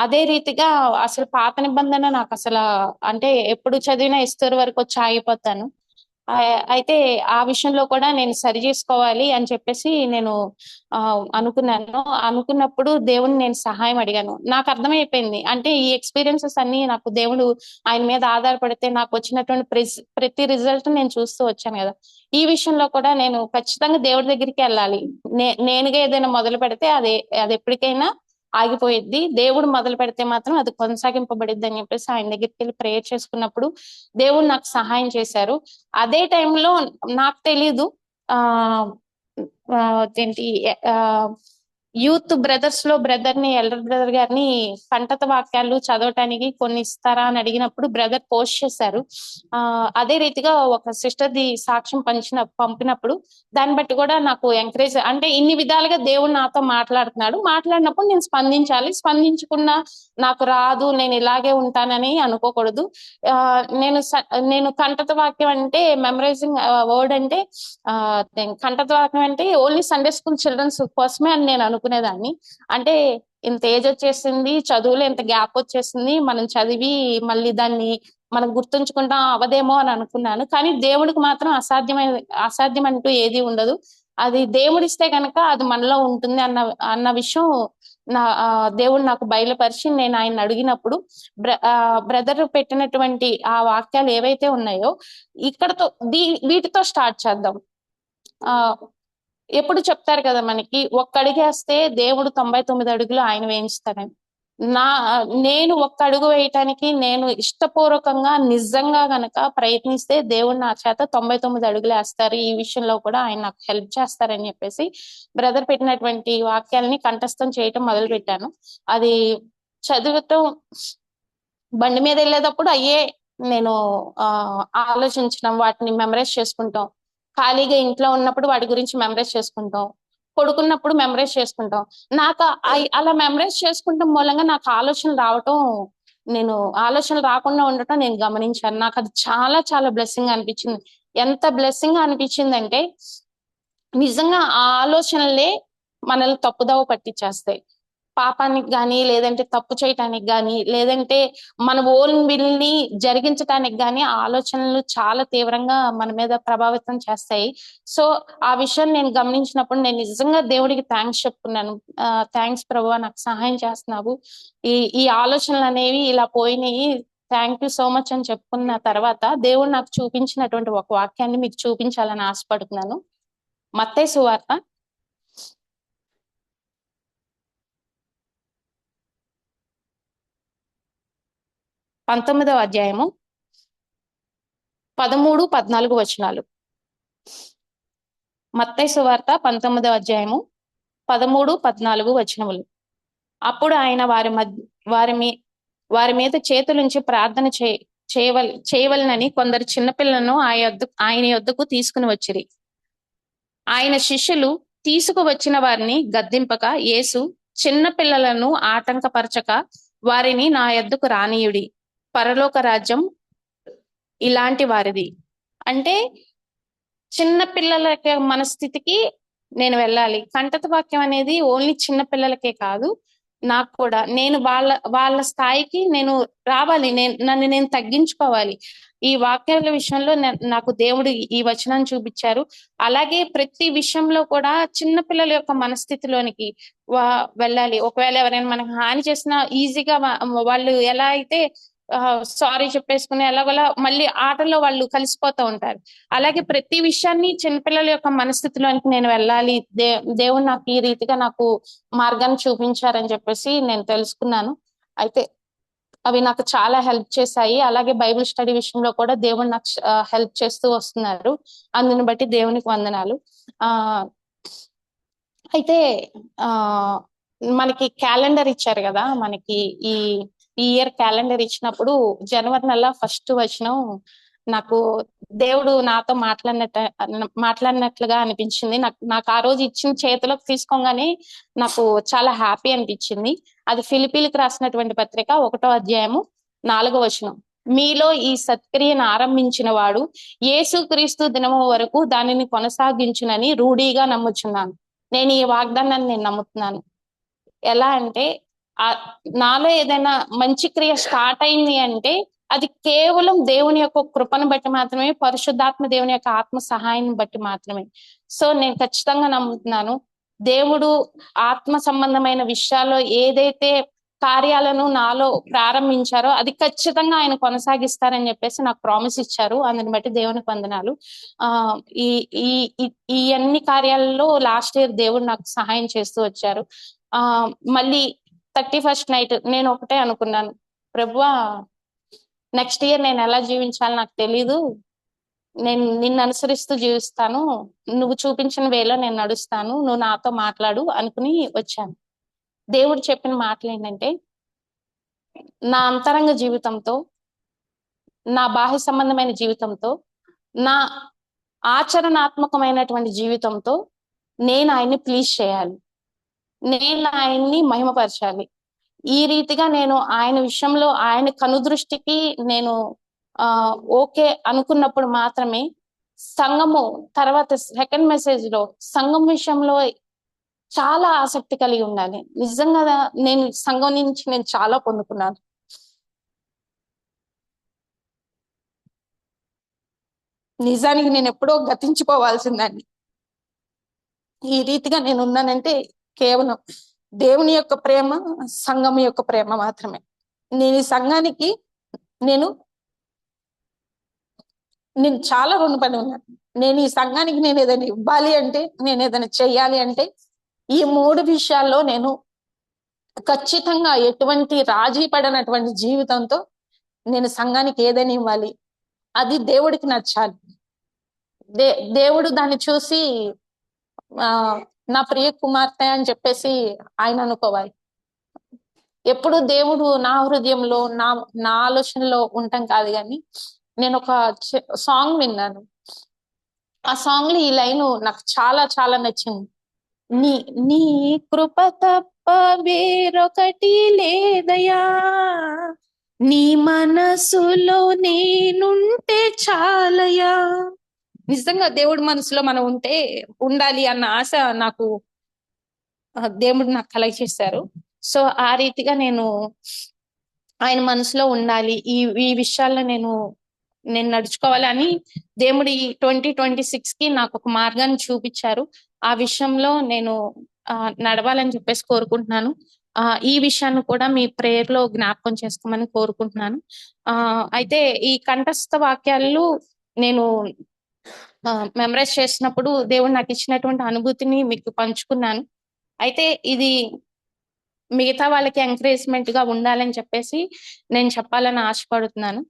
అదే రీతిగా అసలు పాత నిబంధన నాకు అసలు అంటే ఎప్పుడు చదివినా ఎస్తేరు వరకు వచ్చి ఆగిపోతాను.
అయితే ఆ విషయంలో కూడా నేను సరి చేసుకోవాలి అని చెప్పేసి నేను అనుకున్నాను. అనుకున్నప్పుడు దేవుడిని నేను సహాయం అడిగాను. నాకు అర్థమైపోయింది. అంటే ఈ ఎక్స్పీరియన్సెస్ అన్ని నాకు దేవుడు ఆయన మీద ఆధారపడితే నాకు వచ్చినటువంటి ప్రతి రిజల్ట్ నేను చూస్తూ వచ్చాను కదా. ఈ విషయంలో కూడా నేను ఖచ్చితంగా దేవుడి దగ్గరికి వెళ్ళాలి. నేనుగా ఏదైనా మొదలు పెడితే అది ఎప్పటికైనా ఆగిపోయిద్ది. దేవుడు మొదలు పెడితే మాత్రం అది కొనసాగింపబడిద్ది అని చెప్పేసి ఆయన దగ్గరికి వెళ్ళి ప్రేయర్ చేసుకున్నప్పుడు దేవుడు నాకు సహాయం చేశారు. అదే టైంలో నాకు తెలీదు ఆ ఏంటి యూత్ బ్రదర్స్ లో బ్రదర్ ని ఎల్డర్ బ్రదర్ గారిని కంటత వాక్యాలు చదవటానికి కొన్ని ఇస్తారా అని అడిగినప్పుడు బ్రదర్ పోస్ట్ చేశారు. అదే రీతిగా ఒక సిస్టర్ ది సాక్ష్యం పంపినప్పుడు దాన్ని బట్టి కూడా నాకు ఎంకరేజ్, అంటే ఇన్ని విధాలుగా దేవుడు నాతో మాట్లాడినప్పుడు నేను స్పందించాలి. స్పందించకుండా నాకు రాదు, నేను ఇలాగే ఉంటానని అనుకోకూడదు. నేను కంటత వాక్యం అంటే మెమరైజింగ్ వర్డ్ అంటే కంటత వాక్యం అంటే ఓన్లీ సండే స్కూల్ చిల్డ్రన్స్ కోసమే అని నేను అనుకునేదాన్ని. అంటే ఇంత ఏజ్ వచ్చేసింది, చదువులో ఇంత గ్యాప్ వచ్చేసింది, మనం చదివి మళ్ళీ దాన్ని మనం గుర్తుంచుకుంటాం అవదేమో అని అనుకున్నాను. కానీ దేవుడికి మాత్రం అసాధ్యం అంటూ ఏది ఉండదు. అది దేవుడిస్తే కనుక అది మనలో ఉంటుంది అన్న విషయం దేవుడు నాకు బయలుపరిచి నేను ఆయన అడిగినప్పుడు బ్రదర్ పెట్టినటువంటి ఆ వాక్యాలు ఏవైతే ఉన్నాయో ఇక్కడతో వీటితో స్టార్ట్ చేద్దాం. ఎప్పుడు చెప్తారు కదా మనకి, ఒక్క అడుగేస్తే దేవుడు 99 అడుగులు ఆయన వేయిస్తాడని. నేను ఒక్క అడుగు వేయటానికి నేను ఇష్టపూర్వకంగా నిజంగా గనక ప్రయత్నిస్తే దేవుడు నా చేత 99 అడుగులు వేస్తారు. ఈ విషయంలో కూడా ఆయన నాకు హెల్ప్ చేస్తారని చెప్పేసి బ్రదర్ పెట్టినటువంటి వాక్యాలని కంఠస్థం చేయటం మొదలు పెట్టాను. అది చదువుతూ బండి మీద వెళ్ళేటప్పుడు నేను ఆలోచించడం, వాటిని మెమరైజ్ చేసుకుంటాం. ఖాళీగా ఇంట్లో ఉన్నప్పుడు వాటి గురించి మెమరైజ్ చేసుకుంటాం. పడుకున్నప్పుడు మెమరైజ్ చేసుకుంటాం. నాకు అలా మెమరైజ్ చేసుకుంటాం మూలంగా నాకు ఆలోచనలు రాకుండా ఉండటం నేను గమనించాను. నాకు అది చాలా చాలా బ్లెస్సింగ్ అనిపించింది. ఎంత బ్లెస్సింగ్ అనిపించిందంటే నిజంగా ఆ ఆలోచనలే మనల్ని తప్పుదోవ పట్టించేస్తాయి. పాపానికి గాని, లేదంటే తప్పు చేయటానికి గాని, లేదంటే మన ఓన్ విల్ని జరిగించటానికి గాని ఆలోచనలు చాలా తీవ్రంగా మన మీద ప్రభావితం చేస్తాయి. సో ఆ విషయం నేను గమనించినప్పుడు నేను నిజంగా దేవుడికి థ్యాంక్స్ చెప్పుకున్నాను. థ్యాంక్స్ ప్రభువా, నాకు సహాయం చేస్తున్నావు, ఈ ఆలోచనలు అనేవి ఇలా పోయినాయి, థ్యాంక్ యూ సో మచ్ అని చెప్పుకున్న తర్వాత దేవుడు నాకు చూపించినటువంటి ఒక వాక్యాన్ని మీకు చూపించాలని ఆశపడుతున్నాను. మత్తయి సువార్త 19వ అధ్యాయము 13, 14 వచనాలు. మత్తయి సువార్త 19వ అధ్యాయము 13, 14 వచనములు. అప్పుడు ఆయన వారి మీద చేతులుంచి ప్రార్థన చేయవలనని కొందరు చిన్నపిల్లలను ఆయన యొద్దకు తీసుకుని వచ్చిరి. ఆయన శిష్యులు తీసుకువచ్చిన వారిని గద్దింపక యేసు, చిన్న పిల్లలను ఆటంకపరచక వారిని నా యొద్దకు రానీయుడి, పరలోక రాజ్యం ఇలాంటి వారిది. అంటే చిన్న పిల్లల మనస్థితికి నేను వెళ్ళాలి. కంటత వాక్యం అనేది ఓన్లీ చిన్న పిల్లలకే కాదు, నాకు కూడా. నేను వాళ్ళ స్థాయికి నేను రావాలి, నన్ను నేను తగ్గించుకోవాలి. ఈ వాక్యాల విషయంలో నాకు దేవుడు ఈ వచనాన్ని చూపించారు. అలాగే ప్రతి విషయంలో కూడా చిన్న పిల్లల యొక్క మనస్థితిలోనికి వెళ్ళాలి. ఒకవేళ ఎవరైనా మనకు హాని చేసినా ఈజీగా వాళ్ళు ఎలా అయితే సారీ చెప్పేసుకుని ఎలాగోలా మళ్ళీ ఆటల్లో వాళ్ళు కలిసిపోతూ ఉంటారు. అలాగే ప్రతి విషయాన్ని చిన్నపిల్లల యొక్క మనస్థితిలోనికి నేను వెళ్ళాలి, దేవుడు నాకు ఈ రీతిగా నాకు మార్గాన్ని చూపించారని చెప్పేసి నేను తెలుసుకున్నాను. అయితే అవి నాకు చాలా హెల్ప్ చేశాయి. అలాగే బైబిల్ స్టడీ విషయంలో కూడా దేవుడు నాకు హెల్ప్ చేస్తూ వస్తున్నారు. అందుని బట్టి దేవునికి వందనాలు. అయితే మనకి క్యాలెండర్ ఇచ్చారు కదా, మనకి ఈ ఇయర్ క్యాలెండర్ ఇచ్చినప్పుడు జనవరి నెల 1st వచనం నాకు దేవుడు నాతో మాట్లాడినట్లుగా అనిపించింది. నాకు ఆ రోజు ఇచ్చిన చేతిలోకి తీసుకోగానే నాకు చాలా హ్యాపీ అనిపించింది. అది ఫిలిప్పీలకు రాసినటువంటి పత్రిక 1వ అధ్యాయము 4వ వచనం. మీలో ఈ సత్క్రియను ఆరంభించిన వాడు యేసుక్రీస్తు దినము వరకు దానిని కొనసాగించునని రూఢిగా నమ్ముచున్నాను. నేను ఈ వాగ్దానాన్ని నేను నమ్ముతున్నాను. ఎలా అంటే నాలో ఏదైనా మంచి క్రియ స్టార్ట్ అయింది అంటే అది కేవలం దేవుని యొక్క కృపను బట్టి మాత్రమే, పరిశుద్ధాత్మ దేవుని యొక్క ఆత్మ సహాయాన్ని బట్టి మాత్రమే. సో నేను ఖచ్చితంగా నమ్ముతున్నాను, దేవుడు ఆత్మ సంబంధమైన విషయాల్లో ఏదైతే కార్యాలను నాలో ప్రారంభించారో అది ఖచ్చితంగా ఆయన కొనసాగిస్తారని చెప్పేసి నాకు ప్రామిస్ ఇచ్చారు. అందుని బట్టి దేవునికి వందనాలు. ఆ ఈ ఈ ఈ అన్ని కార్యాలలో లాస్ట్ ఇయర్ దేవుడు నాకు సహాయం చేస్తూ వచ్చారు. మళ్ళీ 31st నైట్ నేను ఒకటే అనుకున్నాను, ప్రభువా నెక్స్ట్ ఇయర్ నేను ఎలా జీవించాలో నాకు తెలీదు, నేను నిన్ను అనుసరిస్తూ జీవిస్తాను, నువ్వు చూపించిన వేలో నేను నడుస్తాను, నువ్వు నాతో మాట్లాడు అనుకుని వచ్చాను. దేవుడు చెప్పిన మాటలు ఏంటంటే, నా అంతరంగ జీవితంతో, నా బాహ్య సంబంధమైన జీవితంతో, నా ఆచరణాత్మకమైనటువంటి జీవితంతో నేను ఆయన్ని ప్లీజ్ చేయాలి, నేను ఆయన్ని మహిమపరచాలి. ఈ రీతిగా నేను ఆయన విషయంలో ఆయన కనుదృష్టికి నేను ఓకే అనుకున్నప్పుడు మాత్రమే సంఘము తర్వాత సెకండ్ మెసేజ్ లో సంఘం విషయంలో చాలా ఆసక్తి కలిగి ఉండాలి. నిజంగా నేను సంఘం నుంచి నేను చాలా పొందుకున్నాను. నిజానికి నేను ఎప్పుడో గతించిపోవాల్సిందాన్ని. ఈ రీతిగా నేను ఉన్నానంటే కేవలం దేవుని యొక్క ప్రేమ, సంఘం యొక్క ప్రేమ మాత్రమే. నేను ఈ సంఘానికి నేను చాలా రుణపడి ఉన్నాను. నేను ఈ సంఘానికి నేను ఏదైనా ఇవ్వాలి అంటే, నేను ఏదైనా చెయ్యాలి అంటే ఈ 3 విషయాల్లో నేను ఖచ్చితంగా ఎటువంటి రాజీ పడనటువంటి జీవితంతో నేను సంఘానికి ఏదైనా ఇవ్వాలి. అది దేవుడికి నచ్చాలి. దేవుడు దాన్ని చూసి నా ప్రియ కుమార్తె అని చెప్పేసి ఆయన అనుకోవాలి. ఎప్పుడు దేవుడు నా హృదయంలో నా ఆలోచనలో ఉండటం కాదు. కానీ నేను ఒక సాంగ్ విన్నాను. ఆ సాంగ్ లో ఈ లైన్ నాకు చాలా చాలా నచ్చింది. నీ నీ కృప తప్ప వేరొకటి లేదయా, నీ మనసులో నేనుంటే చాలయా. నిజంగా దేవుడి మనసులో మనం ఉండాలి అన్న ఆశ నాకు దేవుడు నాకు కలగచేశారు. సో ఆ రీతిగా నేను ఆయన మనసులో ఉండాలి, ఈ విషయాల్లో నేను నడుచుకోవాలని దేవుడి 2026 కి నాకు ఒక మార్గాన్ని చూపించారు. ఆ విషయంలో నేను నడవాలని చెప్పేసి కోరుకుంటున్నాను. ఈ విషయాన్ని కూడా మీ ప్రేయర్ లో జ్ఞాపకం చేసుకోమని కోరుకుంటున్నాను. అయితే ఈ కంఠస్థ వాక్యాలు నేను మెమరైజ్ చేసినప్పుడు దేవుడు నాకు ఇచ్చినటువంటి అనుభూతిని మీకు పంచుకున్నాను. అయితే ఇది మిగతా వాళ్ళకి ఎంకరేజ్మెంట్ గా ఉండాలని చెప్పేసి నేను చెప్పాలని ఆశపడుతున్నాను.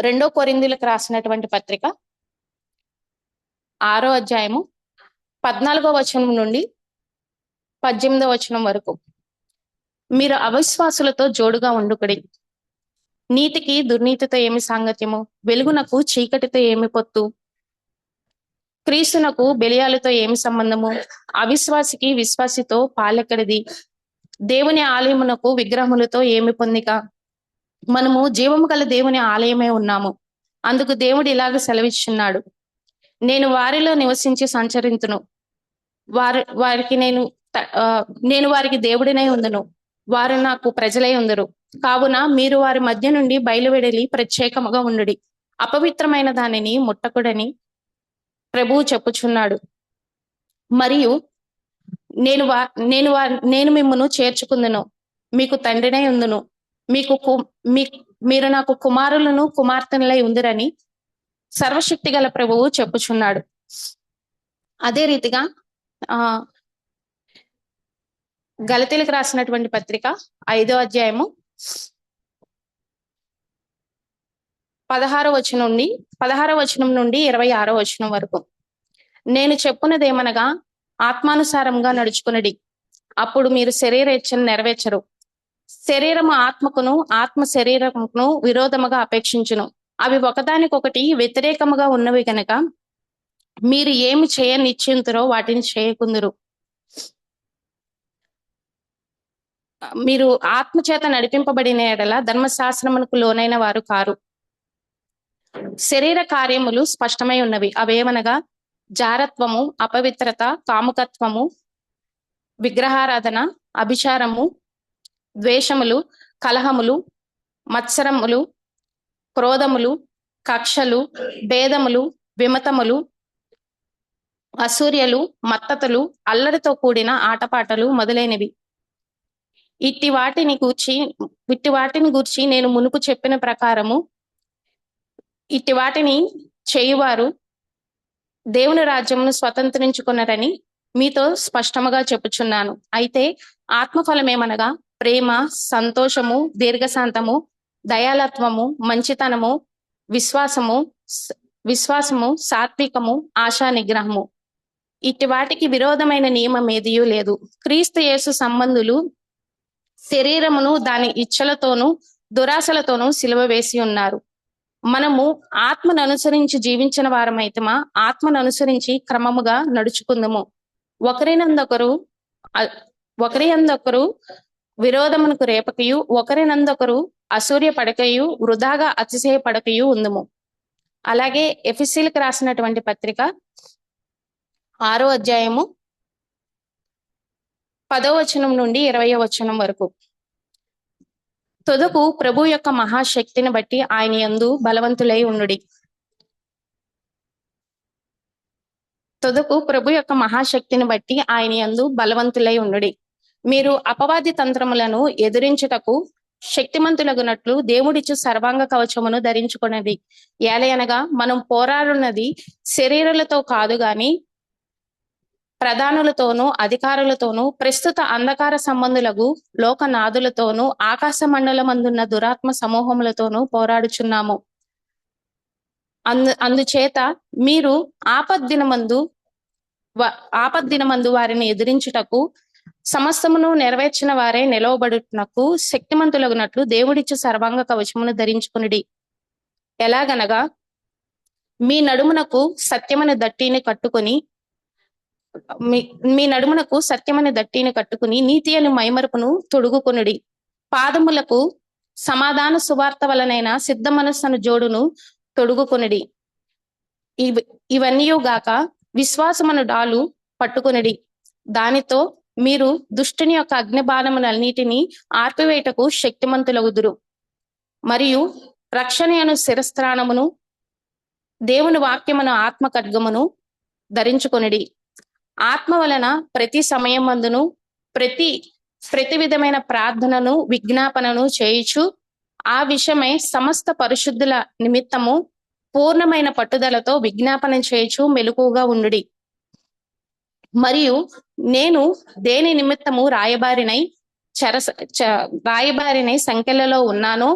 2 కొరింథీయులకు రాసినటువంటి పత్రిక 6వ అధ్యాయము 14వ వచనం నుండి 18వ వచనం వరకు. మీరు అవిశ్వాసులతో జోడుగా ఉండుకుడి, నీతికి దుర్నీతితో ఏమి సాంగత్యము, వెలుగునకు చీకటితో ఏమి పొత్తు, క్రీస్తునకు బెలియాలతో ఏమి సంబంధము, అవిశ్వాసికి విశ్వాసితో పాలెక్కడిది, దేవుని ఆలయమునకు విగ్రహములతో ఏమి పొందిక, మనము జీవము గల దేవుని ఆలయమే ఉన్నాము. అందుకు దేవుడు ఇలాగ సెలవిచ్చున్నాడు, నేను వారిలో నివసించి సంచరింతును, వారికి నేను వారికి దేవుడినై ఉందును, వారు నాకు ప్రజలై ఉందరు. కావున మీరు వారి మధ్య నుండి బయలువెడలి ప్రత్యేకముగా ఉండుడి, అపవిత్రమైన దానిని ముట్టకుడని ప్రభువు చెప్పుచున్నాడు. మరియు నేను మిమ్మును చేర్చుకుందును, మీకు తండ్రినై ఉందును, మీరు నాకు కుమారులను కుమార్తెనులై ఉందిరని సర్వశక్తి గల ప్రభువు చెప్పుచున్నాడు. అదే రీతిగా గలతీలకు రాసినటువంటి పత్రిక 5వ అధ్యాయము 16వ వచనం నుండి 26వ వచనం వరకు. నేను చెప్పున్నదేమనగా ఆత్మానుసారంగా నడుచుకునడి, అప్పుడు మీరు శరీర ఇచ్చను నెరవేర్చరు. శరీరము ఆత్మకును, ఆత్మ శరీరమును విరోధముగా అపేక్షించును, అవి ఒకదానికొకటి వ్యతిరేకముగా ఉన్నవి గనక మీరు ఏమి చేయనిశ్చింతురో వాటిని చేయకుందురు. మీరు ఆత్మచేత నడిపింపబడిన ఎడల ధర్మశాస్త్రమునకు లోనైన వారు కారు. శరీర కార్యములు స్పష్టమై ఉన్నవి, అవేమనగా జారత్వము, అపవిత్రత, కాముకత్వము, విగ్రహారాధన, అభిచారము, ద్వేషములు, కలహములు, మత్సరములు, క్రోధములు, కక్షలు, భేదములు, విమతములు, అసూయలు, మత్తతులు, అల్లరితో కూడిన ఆటపాటలు మొదలైనవి. ఇట్టి వాటిని గూర్చి నేను మునుపు చెప్పిన ప్రకారము ఇట్టి వాటిని చేయువారు దేవుని రాజ్యమును స్వతంత్రించుకున్నారని మీతో స్పష్టముగా చెప్పుచున్నాను. అయితే ఆత్మఫలమేమనగా ప్రేమ, సంతోషము, దీర్ఘశాంతము, దయాలత్వము, మంచితనము, విశ్వాసము, సాత్వికము, ఆశా నిగ్రహము. ఇట్టి వాటికి విరోధమైన నియమం ఏదియూ లేదు. క్రీస్తు యేసు సంబంధులు శరీరమును దాని ఇచ్చలతోనూ దురాశలతోనూ సిలువ వేసి ఉన్నారు. మనము ఆత్మను అనుసరించి జీవించిన వారమైతమా ఆత్మను అనుసరించి క్రమముగా నడుచుకుందము. ఒకరి యందొకరు విరోధమునకు రేపకయు, ఒకరినందొకరు అసూర్య పడకయు, వృధాగా అతిశయ పడకయు ఉందము. అలాగే ఎఫెసీయులకు రాసినటువంటి పత్రిక 6వ అధ్యాయము 10వ వచనం నుండి 20వ వచనం వరకు. తుదకు ప్రభు యొక్క మహాశక్తిని బట్టి ఆయన యందు బలవంతులై ఉండుడి. తుదకు ప్రభు యొక్క మహాశక్తిని బట్టి ఆయన యందు బలవంతులై ఉండుడి. మీరు అపవాది తంత్రములను ఎదిరించుటకు శక్తిమంతులగునట్లు దేవుడిచ్చు సర్వాంగ కవచమును ధరించుకున్నది. ఏలయనగా మనం పోరాడున్నది శరీరులతో కాదు గాని ప్రధానులతోనూ అధికారులతోనూ ప్రస్తుత అంధకార సంబంధులకు లోకనాథులతోనూ ఆకాశ మండలమందున్న దురాత్మ సమూహములతోనూ పోరాడుచున్నాము. అందుచేత మీరు ఆపద్దినమందు వారిని ఎదిరించుటకు సమస్తమును నెరవేర్చిన వారే నిలవబడుటకు శక్తిమంతులగునట్లు దేవుడిచ్చు సర్వాంగ కవచమును ధరించుకునుడి. ఎలాగనగా మీ నడుమునకు సత్యమైన దట్టిని కట్టుకుని నీతి అని మైమరుపును తొడుగుకొనుడి. పాదములకు సమాధాన సువార్త వలనైన సిద్ధ మనస్సును జోడును తొడుగుకొనుడి. ఇవన్నీయుగాక విశ్వాసమును డాలు పట్టుకొనుడి. దానితో మీరు దుష్టుని యొక్క అగ్నిబాణములన్నిటినీ ఆర్పివేయటకు శక్తిమంతులగుదురు. మరియు రక్షణ అను శిరస్త్రాణమును దేవుని వాక్యమును ఆత్మ ఖడ్గమును ధరించుకొనుడి. ఆత్మ వలన ప్రతి సమయమందును ప్రతి విధమైన ప్రార్థనను విజ్ఞాపనను చేయుచు ఆ విషయమై సమస్త పరిశుద్ధుల నిమిత్తము పూర్ణమైన పట్టుదలతో విజ్ఞాపన చేయుచు మెలకువగా ఉండుడి. మరియు నేను దేని నిమిత్తము రాయబారినై సంఖ్యలలో ఉన్నానో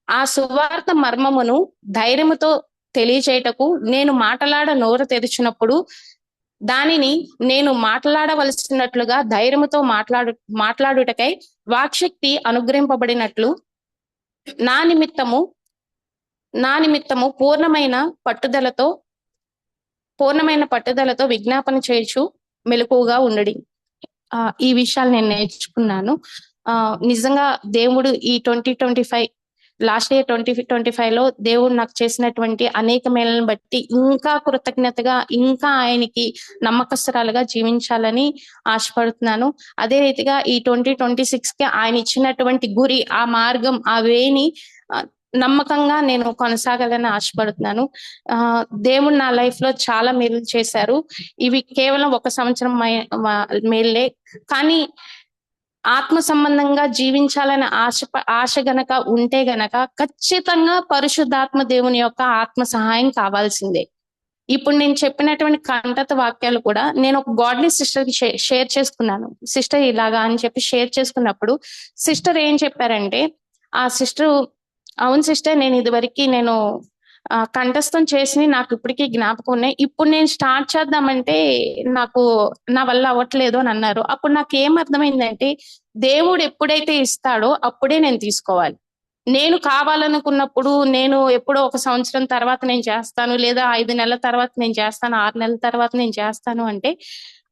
ఆ సువార్త మర్మమును ధైర్యముతో తెలియచేయటకు నేను నోరు తెరిచినప్పుడు దానిని నేను మాట్లాడవలసినట్లుగా ధైర్యముతో మాట్లాడుటకై వాక్శక్తి అనుగ్రహింపబడినట్లు నా నిమిత్తము పూర్ణమైన పట్టుదలతో విజ్ఞాపన చేయుచు మెలకువగా ఉండుడి. ఈ విషయాలు నేను నేర్చుకున్నాను. నిజంగా దేవుడు ఈ 2025 లాస్ట్ ఇయర్ 2025 లో దేవుడు నాకు చేసినటువంటి అనేక మేళలను బట్టి ఇంకా కృతజ్ఞతగా ఇంకా ఆయనకి నమ్మకస్తురాలుగా జీవించాలని ఆశపడుతున్నాను. అదే రీతిగా ఈ 2026 కి ఆయన ఇచ్చినటువంటి గురి, ఆ మార్గం, ఆ వేని నమ్మకంగా నేను కొనసాగాలని ఆశపడుతున్నాను. దేవుడు నా లైఫ్ లో చాలా మేలు చేశారు. ఇవి కేవలం 1 సంవత్సరం మేలే, కానీ ఆత్మ సంబంధంగా జీవించాలని ఆశ గనక ఉంటే గనక ఖచ్చితంగా పరిశుద్ధాత్మ దేవుని యొక్క ఆత్మ సహాయం కావాల్సిందే. ఇప్పుడు నేను చెప్పినటువంటి కంటత వాక్యాలు కూడా నేను ఒక గాడ్లీ సిస్టర్ కి షేర్ చేసుకున్నాను. సిస్టర్ ఇలాగా అని చెప్పి షేర్ చేసుకున్నప్పుడు సిస్టర్ ఏం చెప్పారంటే, ఆ సిస్టర్, అవును సిస్టర్, నేను ఇదివరకు కంఠస్థం చేసి నాకు ఇప్పటికీ జ్ఞాపకం ఉన్నాయి. ఇప్పుడు నేను స్టార్ట్ చేద్దామంటే నా వల్ల అవ్వట్లేదు అని అన్నారు. అప్పుడు నాకు ఏం అర్థమైందంటే, దేవుడు ఎప్పుడైతే ఇస్తాడో అప్పుడే నేను తీసుకోవాలి. నేను కావాలనుకున్నప్పుడు, నేను ఎప్పుడో 1 సంవత్సరం తర్వాత నేను చేస్తాను, లేదా 5 నెలల తర్వాత నేను చేస్తాను, 6 నెలల తర్వాత నేను చేస్తాను అంటే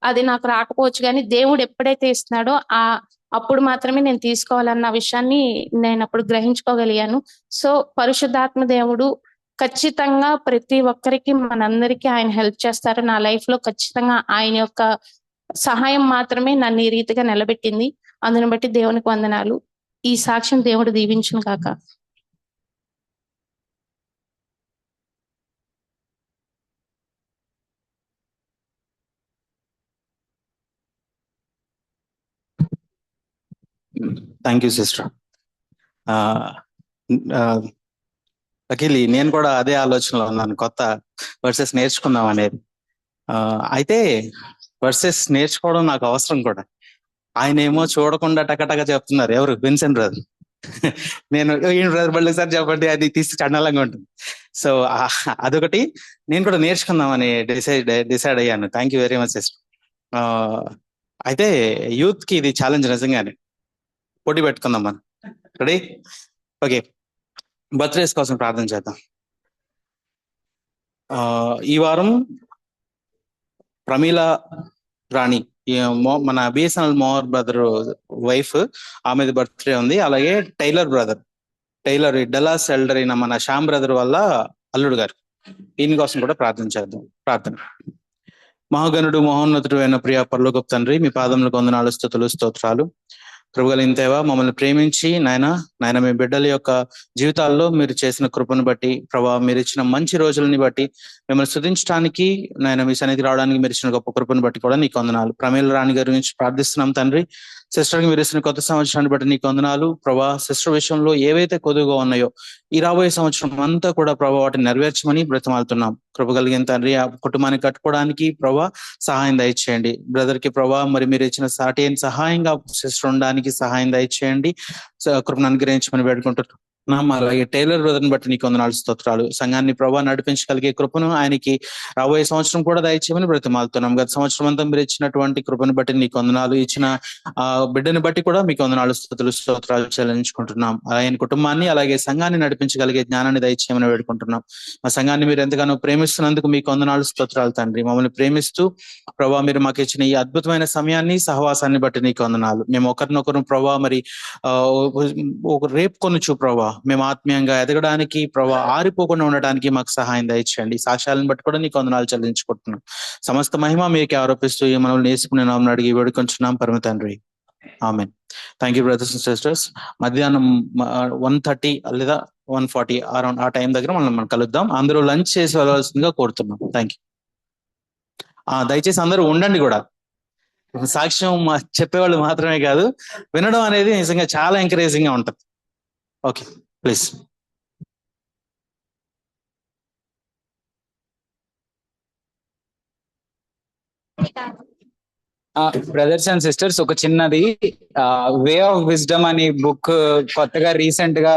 అది నాకు రాకపోవచ్చు. కానీ దేవుడు ఎప్పుడైతే ఇస్తున్నాడో అప్పుడు మాత్రమే నేను తీసుకోవాలన్న విషయాన్ని నేను అప్పుడు గ్రహించుకోగలిగాను. సో పరిశుద్ధాత్మ దేవుడు ఖచ్చితంగా ప్రతి ఒక్కరికి, మనందరికీ ఆయన హెల్ప్ చేస్తారు. నా లైఫ్ లో ఖచ్చితంగా ఆయన యొక్క సహాయం మాత్రమే నన్ను ఈ రీతిగా నిలబెట్టింది. అందుని బట్టి దేవునికి వందనాలు. ఈ సాక్ష్యం దేవుడు దీవించును కాక.
Thank you sister. అఖిలి, నేను కూడా అదే ఆలోచనలో ఉన్నాను, కొత్త వర్సెస్ నేర్చుకుందాం అనేది. అయితే వర్సెస్ నేర్చుకోవడం నాకు అవసరం కూడా. ఆయన ఏమో చూడకుండా టకటక చెప్తున్నారు, ఎవరు? Vincent brother. నేను ఈయన బ్రదర్ మళ్ళీ సార్ చెప్పండి, అది తీసి చండాలంగా ఉంటుంది. సో అదొకటి నేను కూడా నేర్చుకుందామని డిసైడ్ అయ్యాను. Thank you very much sister. అయితే యూత్ కి ఇది ఛాలెంజ్ నిజంగానే. పోటీ పెట్టుకుందాం మనం. రెడీ? ఓకే, బర్త్డేస్ కోసం ప్రార్థన చేద్దాం. ఈ వారం ప్రమీల రాణి, మన బిఎస్ఎన్ఎల్ మోహర్ బ్రదర్ వైఫ్, ఆమెది బర్త్డే ఉంది. అలాగే టైలర్ డలాస్ ఎల్డర్ అయిన మన శ్యామ్ బ్రదర్ వల్ల అల్లుడు గారు, ఈయన కోసం కూడా ప్రార్థన చేద్దాం. ప్రార్థన. మహాగణుడు మహోన్నతుడు అయిన ప్రియ పరలోకపు తండ్రి, మీ పాదములకు వందనాలు, స్తుతులు, స్తోత్రాలు. కృపగలిగిన దేవా, మమ్మల్ని ప్రేమించి నాయన మీ బిడ్డల యొక్క జీవితాల్లో మీరు చేసిన కృపను బట్టి ప్రభా, మీరు ఇచ్చిన మంచి రోజులని బట్టి, మిమ్మల్ని స్తుతించడానికి నాయన మీ సన్నిధి రావడానికి మీరు ఇచ్చిన గొప్ప కృపను బట్టి కూడా నీకు వందనాలు. ప్రమీల రాణి గారి గురించి ప్రార్థిస్తున్నాం తండ్రి. సిస్టర్కి మీరు ఇచ్చిన కొత్త సంవత్సరాన్ని బట్టి నీకు వందనాలు ప్రభా. సిస్టర్ విషయంలో ఏవైతే కొద్దుగా ఉన్నాయో ఈ రాబోయే సంవత్సరం అంతా కూడా ప్రభా వాటిని నెరవేర్చమని బ్రతిమాలుతున్నాం. కృప కలిగిన తండ్రి, ఆ కుటుంబాన్ని కట్టుకోవడానికి ప్రభా సహాయం దయచేయండి. బ్రదర్ కి ప్రభా మరి మీరు ఇచ్చిన సాటి అయిన సహాయంగా సిస్టర్ ఉండడానికి సహాయం దయచేయండి. కృపను అనుగ్రహించమని వేడుకుంటున్నాం. అలాగే టైలర్ బ్రదర్ని బట్టి నీకు వందనాలు, స్తోత్రాలు. సంఘాన్ని ప్రభా నడిపించగలిగే కృపను ఆయనకి రాబోయే సంవత్సరం కూడా దయచేయమని బ్రతిమాలుతున్నాం. గత సంవత్సరం అంతా మీరు ఇచ్చినటువంటి కృపను బట్టి నీకు వందనాలు. ఇచ్చిన బిడ్డని బట్టి కూడా మీకు వందనాలు, స్తుతులు, స్తోత్రాలు చెల్లించుకుంటున్నాం. ఆయన కుటుంబాన్ని అలాగే సంఘాన్ని నడిపించగలిగే జ్ఞానాన్ని దయచేయమని వేడుకుంటున్నాం. మా సంఘాన్ని మీరు ఎంతగానో ప్రేమిస్తున్నందుకు మీకు వందనాలు, స్తోత్రాలు తండ్రి. మమ్మల్ని ప్రేమిస్తూ ప్రభా మీరు మాకు ఇచ్చిన ఈ అద్భుతమైన సమయాన్ని, సహవాసాన్ని బట్టి నీకు వందనాలు. మేము ఒకరినొకరు ప్రభా మరి రేపుకొనుచు ప్రభా మేము ఆత్మీయంగా ఎదగడానికి ప్రభా ఆరిపోకుండా ఉండడానికి మాకు సహాయం దయచేయండి. సాక్ష్యాలను బట్టి కూడా నీకు వందనాలు చెల్లించుకుంటున్నాం. సమస్త మహిమ మీకే ఆరోపిస్తూ మనల్ని నేర్చుకునే నామని అడిగి వేడుకొంచున్నాం పరమ తండ్రి. Amen. Thank you brothers and sisters. మధ్యాహ్నం 1:30 లేదా 1:40 అరౌండ్ ఆ టైం దగ్గర మనం కలుద్దాం. అందరూ లంచ్ చేసి వెళ్ళవలసిందిగా కోరుతున్నాం. Thank you. దయచేసి అందరూ ఉండండి కూడా. సాక్ష్యం చెప్పేవాళ్ళు మాత్రమే కాదు, వినడం అనేది నిజంగా చాలా ఎంకరేజింగ్ గా ఉంటుంది. Okay, please.
Brothers and sisters, ఒక చిన్నది, వే ఆఫ్ విజ్డమ్ అనే బుక్ కొత్తగా రీసెంట్ గా